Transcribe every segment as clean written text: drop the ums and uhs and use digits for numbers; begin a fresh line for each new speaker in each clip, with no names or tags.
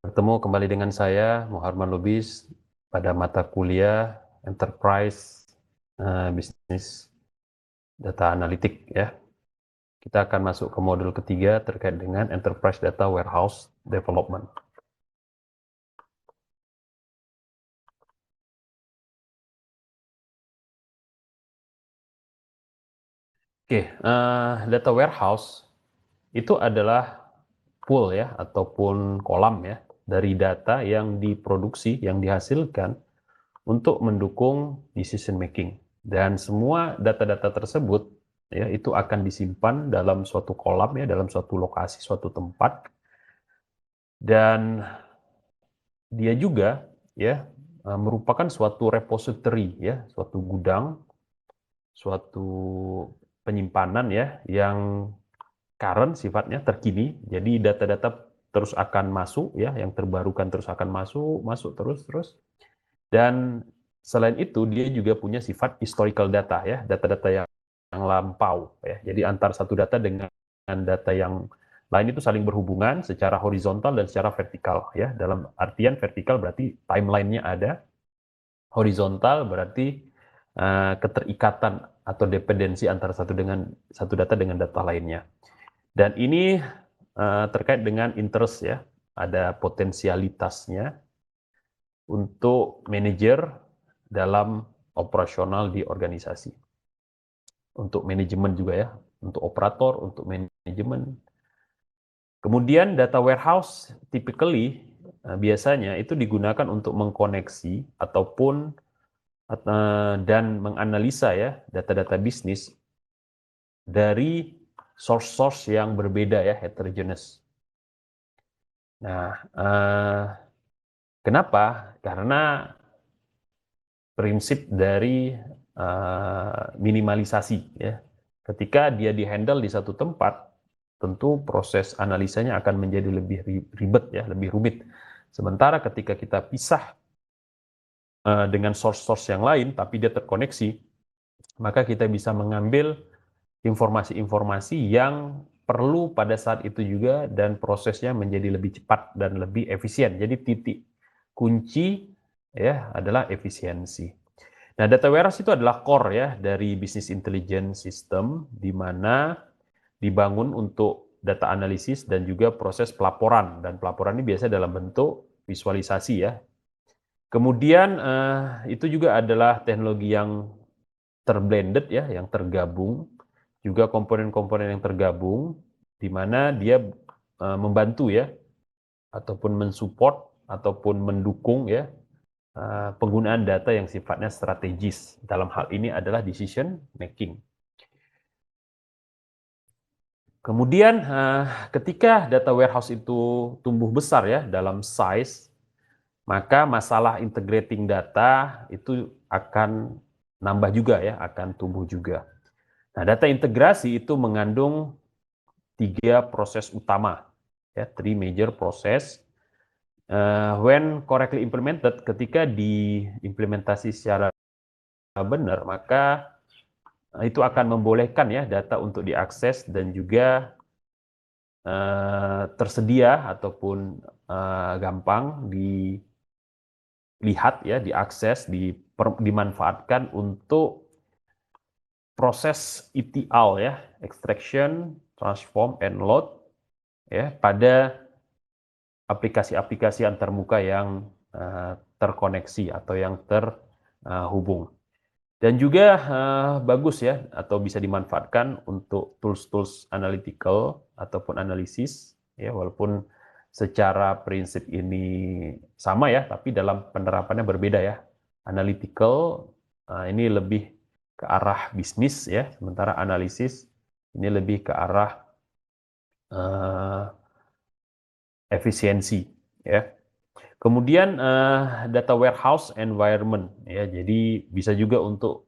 Bertemu kembali dengan saya, Muharman Lubis, pada mata kuliah Enterprise Business Data Analytic ya. Kita akan masuk ke modul ketiga terkait dengan Enterprise Data Warehouse Development. Oke, data warehouse itu adalah pool ya ataupun kolam ya dari data yang diproduksi, yang dihasilkan untuk mendukung decision making. Dan semua data-data tersebut ya itu akan disimpan dalam suatu kolam ya, dalam suatu lokasi, suatu tempat. Dan dia juga ya merupakan suatu repository ya, suatu gudang, suatu penyimpanan ya yang current sifatnya, terkini. Jadi data-data terus akan masuk ya, yang terbarukan terus akan masuk terus. Dan selain itu dia juga punya sifat historical data ya, data-data yang lampau ya. Jadi antar satu data dengan data yang lain itu saling berhubungan secara horizontal dan secara vertikal ya. Dalam artian vertikal berarti timelinenya ada, horizontal berarti keterikatan atau dependensi antara satu data dengan data lainnya. Dan ini terkait dengan interest ya, ada potensialitasnya untuk manajer dalam operasional di organisasi. Untuk manajemen juga ya, untuk operator, untuk manajemen. Kemudian data warehouse typically biasanya itu digunakan untuk mengkoneksi ataupun dan menganalisa ya data-data bisnis dari source-source yang berbeda ya, heterogeneous. Nah, kenapa? Karena prinsip dari minimalisasi ya. Ketika dia dihandle di satu tempat, tentu proses analisanya akan menjadi lebih ribet ya, lebih rumit. Sementara ketika kita pisah dengan source-source yang lain, tapi dia terkoneksi, maka kita bisa mengambil informasi-informasi yang perlu pada saat itu juga dan prosesnya menjadi lebih cepat dan lebih efisien. Jadi titik kunci ya adalah efisiensi. Nah, data warehouse itu adalah core ya dari business intelligence system di mana dibangun untuk data analisis dan juga proses pelaporan. Dan pelaporan ini biasanya dalam bentuk visualisasi ya. Kemudian itu juga adalah teknologi yang terblended ya, yang tergabung, juga komponen-komponen yang tergabung, di mana dia membantu ya, ataupun mensupport, ataupun mendukung ya, penggunaan data yang sifatnya strategis. Dalam hal ini adalah decision making. Kemudian ketika data warehouse itu tumbuh besar ya dalam size, maka masalah integrating data itu akan nambah juga ya, akan tumbuh juga. Nah, data integrasi itu mengandung 3 proses utama, ya, 3 major process. When correctly implemented, ketika diimplementasi secara benar, maka itu akan membolehkan ya data untuk diakses dan juga tersedia ataupun gampang dilihat ya, diakses, dimanfaatkan untuk proses ETL ya, extraction, transform, and load ya pada aplikasi-aplikasi antarmuka yang terkoneksi atau yang terhubung. Dan juga bagus ya, atau bisa dimanfaatkan untuk tools-tools analytical ataupun analisis, ya walaupun secara prinsip ini sama ya, tapi dalam penerapannya berbeda ya. Analytical ini lebih ke arah bisnis ya, sementara analisis ini lebih ke arah efisiensi ya. Kemudian data warehouse environment ya, jadi bisa juga untuk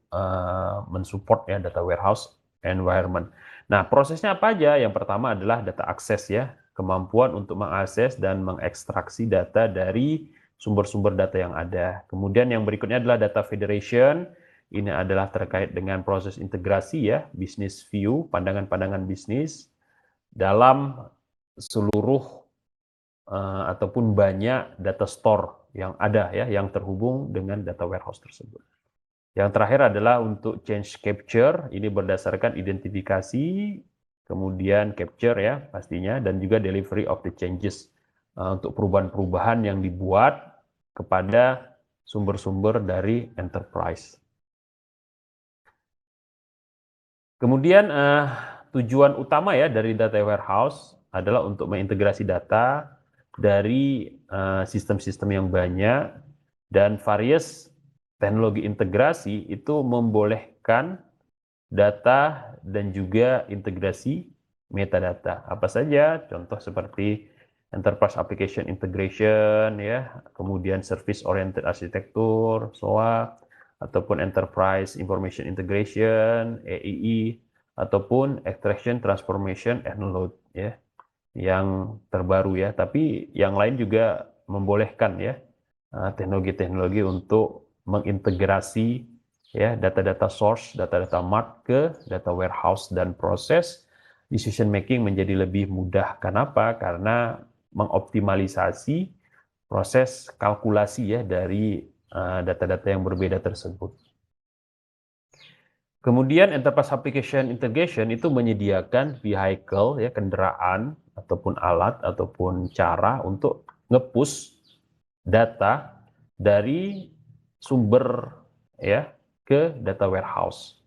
mensupport ya data warehouse environment. Nah, prosesnya apa aja? Yang pertama adalah data access ya, kemampuan untuk mengakses dan mengekstraksi data dari sumber-sumber data yang ada. Kemudian yang berikutnya adalah data federation. Ini adalah terkait dengan proses integrasi ya, business view, pandangan-pandangan bisnis dalam seluruh ataupun banyak data store yang ada ya, yang terhubung dengan data warehouse tersebut. Yang terakhir adalah untuk change capture, ini berdasarkan identifikasi, kemudian capture ya pastinya, dan juga delivery of the changes untuk perubahan-perubahan yang dibuat kepada sumber-sumber dari enterprise. Kemudian tujuan utama ya dari data warehouse adalah untuk mengintegrasi data dari sistem-sistem yang banyak, dan various teknologi integrasi itu membolehkan data dan juga integrasi metadata. Apa saja? Contoh seperti Enterprise Application Integration, ya, kemudian Service Oriented Architecture, SOA, ataupun Enterprise Information Integration, EII, ataupun Extraction, Transformation, and Load, ya, yang terbaru ya. Tapi yang lain juga membolehkan ya teknologi-teknologi untuk mengintegrasi ya data-data source, data-data mart ke data warehouse, dan proses decision making menjadi lebih mudah. Kenapa? Karena mengoptimalisasi proses kalkulasi ya dari data-data yang berbeda tersebut. Kemudian Enterprise Application Integration itu menyediakan vehicle ya, kendaraan ataupun alat ataupun cara untuk nge-push data dari sumber ya ke data warehouse.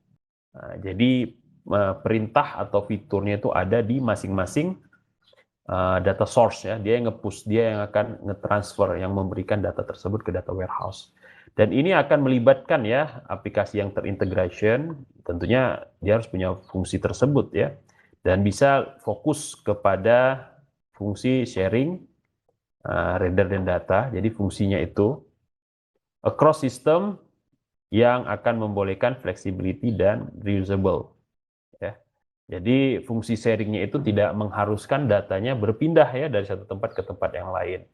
Nah, jadi perintah atau fiturnya itu ada di masing-masing data source ya. Dia yang nge-push, dia yang akan nge-transfer, yang memberikan data tersebut ke data warehouse. Dan ini akan melibatkan ya aplikasi yang terintegration, tentunya dia harus punya fungsi tersebut ya. Dan bisa fokus kepada fungsi sharing rather than data. Jadi fungsinya itu across system yang akan membolehkan flexibility dan reusable. Ya. Jadi fungsi sharingnya itu tidak mengharuskan datanya berpindah ya dari satu tempat ke tempat yang lain,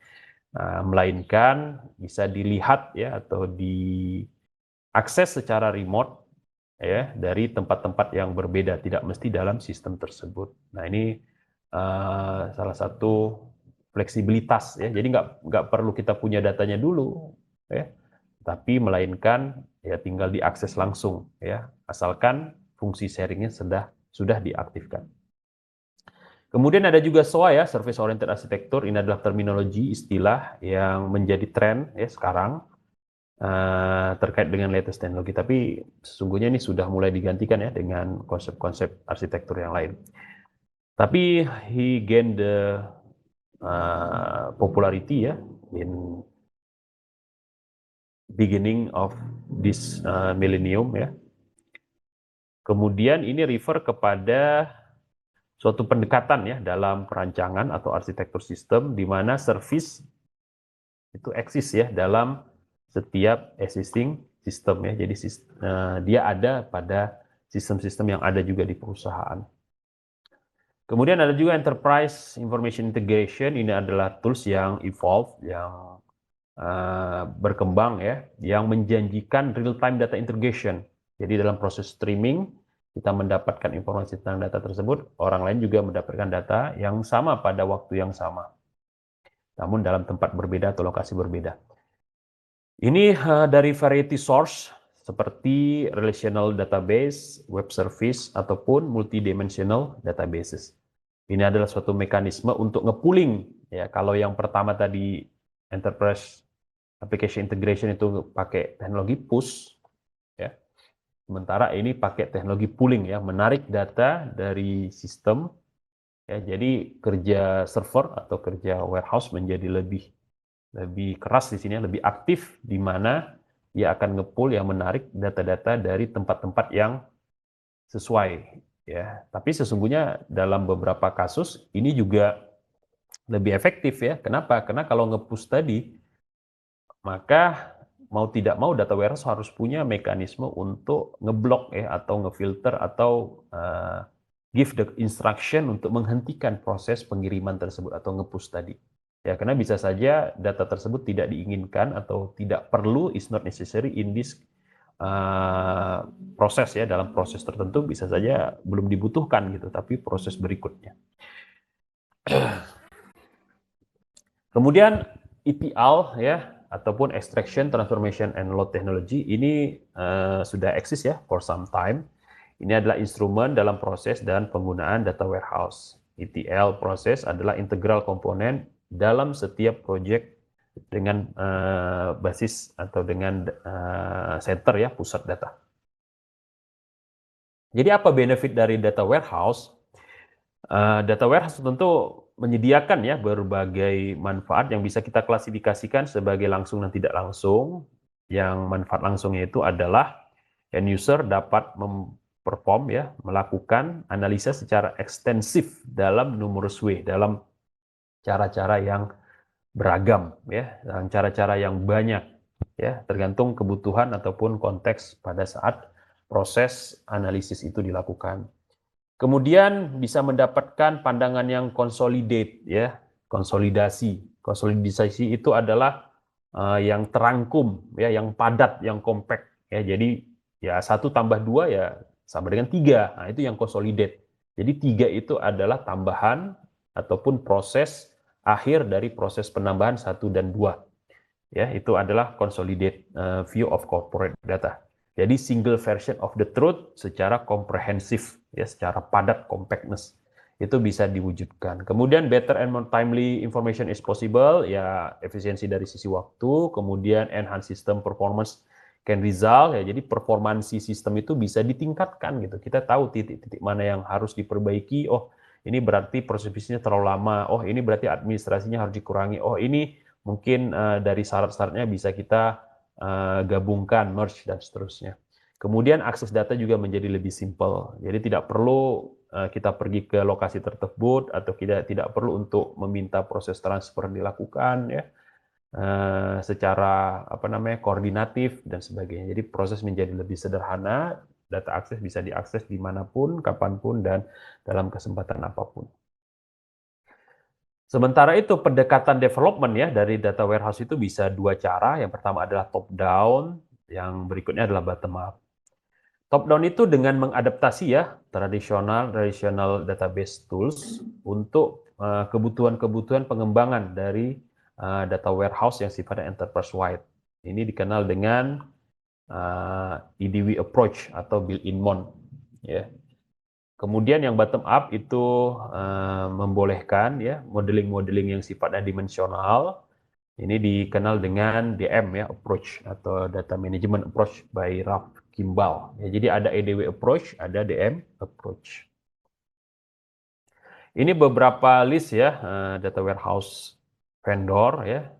melainkan bisa dilihat ya atau diakses secara remote ya dari tempat-tempat yang berbeda, tidak mesti dalam sistem tersebut. Nah ini salah satu fleksibilitas ya. Jadi nggak perlu kita punya datanya dulu ya, tapi melainkan ya tinggal diakses langsung ya, asalkan fungsi sharingnya sudah diaktifkan. Kemudian ada juga SOA ya, Service Oriented Architecture. Ini adalah terminologi istilah yang menjadi tren ya sekarang terkait dengan latest teknologi. Tapi sesungguhnya ini sudah mulai digantikan ya dengan konsep-konsep arsitektur yang lain. Tapi he gained the popularity ya in beginning of this millennium ya. Kemudian ini refer kepada suatu pendekatan ya dalam perancangan atau arsitektur sistem di mana service itu eksis ya dalam setiap existing sistem ya. Jadi dia ada pada sistem-sistem yang ada juga di perusahaan. Kemudian ada juga Enterprise Information Integration. Ini adalah tools yang evolve, yang berkembang ya, yang menjanjikan real-time data integration. Jadi dalam proses streaming, kita mendapatkan informasi tentang data tersebut, orang lain juga mendapatkan data yang sama pada waktu yang sama, namun dalam tempat berbeda atau lokasi berbeda. Ini dari variety source, seperti relational database, web service, ataupun multidimensional databases. Ini adalah suatu mekanisme untuk nge-pooling. Ya, kalau yang pertama tadi Enterprise Application Integration itu pakai teknologi push, ya. Sementara ini pakai teknologi pooling ya, menarik data dari sistem. Ya, jadi kerja server atau kerja warehouse menjadi lebih keras di sini, lebih aktif, di mana dia akan nge-pool yang menarik data-data dari tempat-tempat yang sesuai. Ya, tapi sesungguhnya dalam beberapa kasus ini juga lebih efektif ya. Kenapa? Karena kalau nge-push tadi, maka mau tidak mau data warehouse harus punya mekanisme untuk ngeblok ya atau ngefilter atau give the instruction untuk menghentikan proses pengiriman tersebut atau nge-push tadi. Ya, karena bisa saja data tersebut tidak diinginkan atau tidak perlu, is not necessary in this proses ya, dalam proses tertentu bisa saja belum dibutuhkan gitu, tapi proses berikutnya. Kemudian ETL ya, ataupun Extraction, Transformation, and Load Technology ini sudah eksis ya for some time. Ini adalah instrumen dalam proses dan penggunaan data warehouse. ETL proses adalah integral komponen dalam setiap project dengan basis atau dengan center ya, pusat data. Jadi apa benefit dari data warehouse? Data warehouse tentu menyediakan ya berbagai manfaat yang bisa kita klasifikasikan sebagai langsung dan tidak langsung. Yang manfaat langsungnya itu adalah end user dapat memperform ya, melakukan analisa secara ekstensif dalam numerous way, dalam cara-cara yang beragam ya, dalam cara-cara yang banyak ya, tergantung kebutuhan ataupun konteks pada saat proses analisis itu dilakukan. Kemudian bisa mendapatkan pandangan yang consolidate ya, konsolidasi. Konsolidasi itu adalah yang terangkum ya, yang padat, yang compact ya. Jadi ya 1+2 ya sama dengan 3. Nah, itu yang consolidate. Jadi 3 itu adalah tambahan ataupun proses akhir dari proses penambahan 1 dan 2. Ya, itu adalah consolidate view of corporate data. Jadi single version of the truth secara komprehensif, ya, secara padat, compactness, itu bisa diwujudkan. Kemudian better and more timely information is possible, ya efisiensi dari sisi waktu, kemudian enhance system performance can result, ya jadi performansi sistem itu bisa ditingkatkan gitu. Kita tahu titik-titik mana yang harus diperbaiki, oh ini berarti proses bisnisnya terlalu lama, oh ini berarti administrasinya harus dikurangi, oh ini mungkin dari syarat-syaratnya bisa kita gabungkan, merge, dan seterusnya. Kemudian akses data juga menjadi lebih simple. Jadi tidak perlu kita pergi ke lokasi tersebut atau tidak perlu untuk meminta proses transfer dilakukan ya secara koordinatif dan sebagainya. Jadi proses menjadi lebih sederhana, data akses bisa diakses dimanapun, kapanpun, dan dalam kesempatan apapun. Sementara itu pendekatan development ya dari data warehouse itu bisa dua cara. Yang pertama adalah top down, yang berikutnya adalah bottom up. Top down itu dengan mengadaptasi ya tradisional relational database tools untuk kebutuhan-kebutuhan pengembangan dari data warehouse yang sifatnya enterprise wide. Ini dikenal dengan EDW approach atau built-in mon. Ya. Kemudian yang bottom up itu membolehkan ya modeling-modeling yang sifatnya dimensional. Ini dikenal dengan DM ya approach atau data management approach by Ralph Kimball. Ya, jadi ada EDW approach, ada DM approach. Ini beberapa list ya data warehouse vendor ya.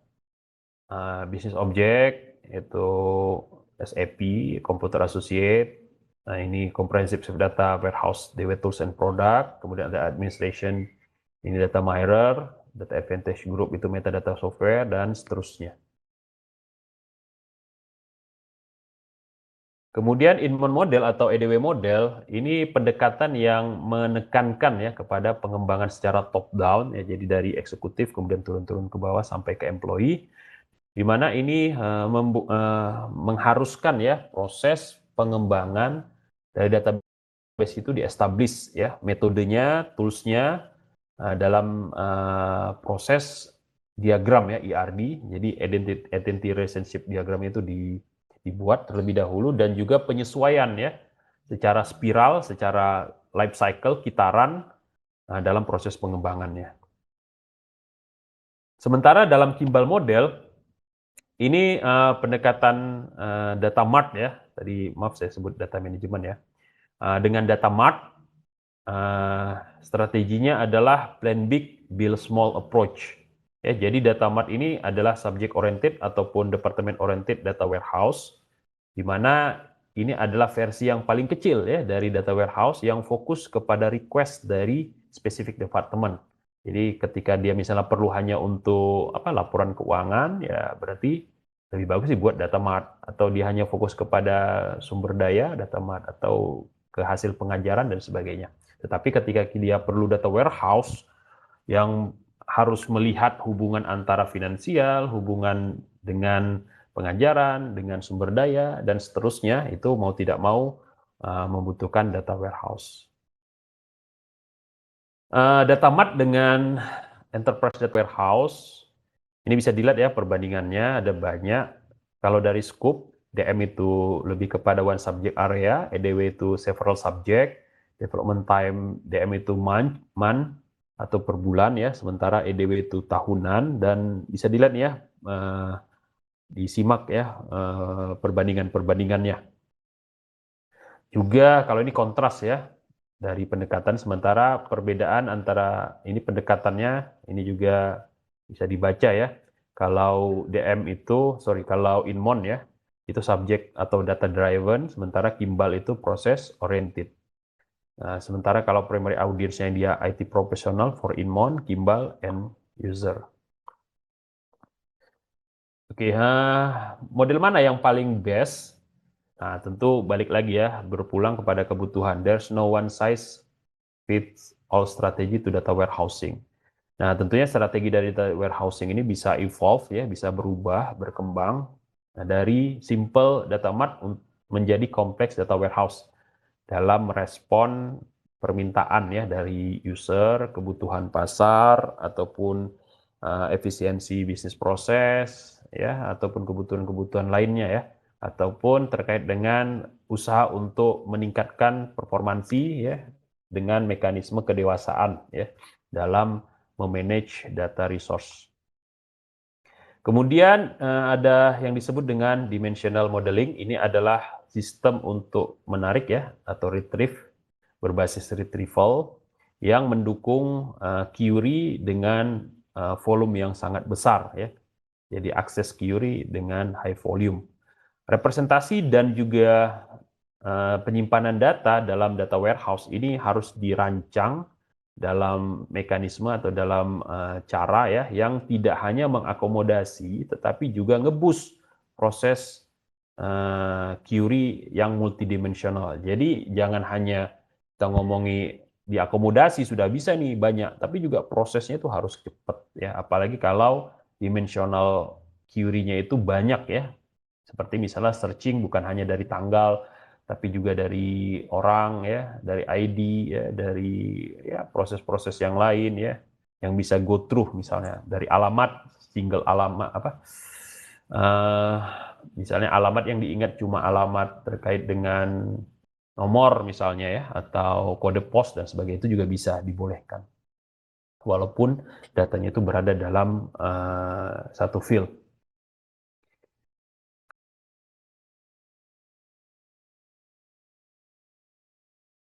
Business Object itu SAP, Computer Associate. Nah, ini Comprehensive Data Warehouse, DW Tools and Product. Kemudian ada Administration, ini Data Mirror, Data Advantage Group itu Metadata Software, dan seterusnya. Kemudian Inmon model atau EDW model ini pendekatan yang menekankan ya kepada pengembangan secara top down ya, jadi dari eksekutif kemudian turun-turun ke bawah sampai ke employee, di mana ini mengharuskan ya proses pengembangan dari database itu di-establish ya metodenya, toolsnya dalam proses diagram ya IRD, jadi identity relationship diagram itu dibuat terlebih dahulu dan juga penyesuaian ya secara spiral, secara life cycle, kitaran dalam proses pengembangannya. Sementara dalam Kimball model ini pendekatan data mart ya, tadi maaf saya sebut data management ya. Dengan data mart strateginya adalah plan big, build small approach. Ya, jadi data mart ini adalah subject oriented ataupun department oriented data warehouse, di mana ini adalah versi yang paling kecil ya dari data warehouse yang fokus kepada request dari specific department. Jadi ketika dia misalnya perlu hanya untuk laporan keuangan, ya berarti lebih bagus sih buat data mart, atau dia hanya fokus kepada sumber daya data mart atau ke hasil pengajaran dan sebagainya. Tetapi ketika dia perlu data warehouse yang harus melihat hubungan antara finansial, hubungan dengan pengajaran, dengan sumber daya, dan seterusnya, itu mau tidak mau membutuhkan data warehouse. Data mart dengan enterprise data warehouse Ini bisa dilihat ya perbandingannya ada banyak. Kalau dari scope, DM itu lebih kepada one subject area, EDW itu several subject, development time DM itu month atau per bulan ya, sementara EDW itu tahunan, dan bisa dilihat ya, disimak ya perbandingannya. Juga kalau ini kontras ya dari pendekatan, sementara perbedaan antara ini pendekatannya ini juga bisa dibaca ya. Kalau DM itu, kalau Inmon ya, itu subject atau data driven, sementara Kimball itu proses oriented. Nah, sementara kalau primary audience-nya dia IT professional for Inmon, Kimball, and user. Oke, model mana yang paling best? Nah, tentu balik lagi ya, berpulang kepada kebutuhan. There's no one size fits all strategy to data warehousing. Nah, tentunya strategi dari data warehousing ini bisa evolve ya, bisa berubah, berkembang. Nah, dari simple data mart menjadi kompleks data warehouse dalam merespon permintaan ya dari user, kebutuhan pasar, ataupun efisiensi bisnis proses ya, ataupun kebutuhan-kebutuhan lainnya ya, ataupun terkait dengan usaha untuk meningkatkan performansi ya dengan mekanisme kedewasaan ya dalam memanage data resource. Kemudian ada yang disebut dengan dimensional modeling. Ini adalah sistem untuk menarik ya atau retrieve berbasis retrieval yang mendukung query dengan volume yang sangat besar ya. Jadi akses query dengan high volume. Representasi dan juga penyimpanan data dalam data warehouse ini harus dirancang dalam mekanisme atau dalam cara ya yang tidak hanya mengakomodasi tetapi juga ngebus proses query yang multidimensional. Jadi jangan hanya kita ngomongi diakomodasi sudah bisa nih banyak, tapi juga prosesnya itu harus cepat ya, apalagi kalau dimensional query-nya itu banyak ya. Seperti misalnya searching bukan hanya dari tanggal, tapi juga dari orang ya, dari ID ya, dari ya proses-proses yang lain ya, yang bisa go through misalnya dari alamat, single alamat apa, uh, misalnya alamat yang diingat cuma alamat terkait dengan nomor misalnya ya, atau kode pos dan sebagainya, itu juga bisa dibolehkan. Walaupun datanya itu berada dalam satu field.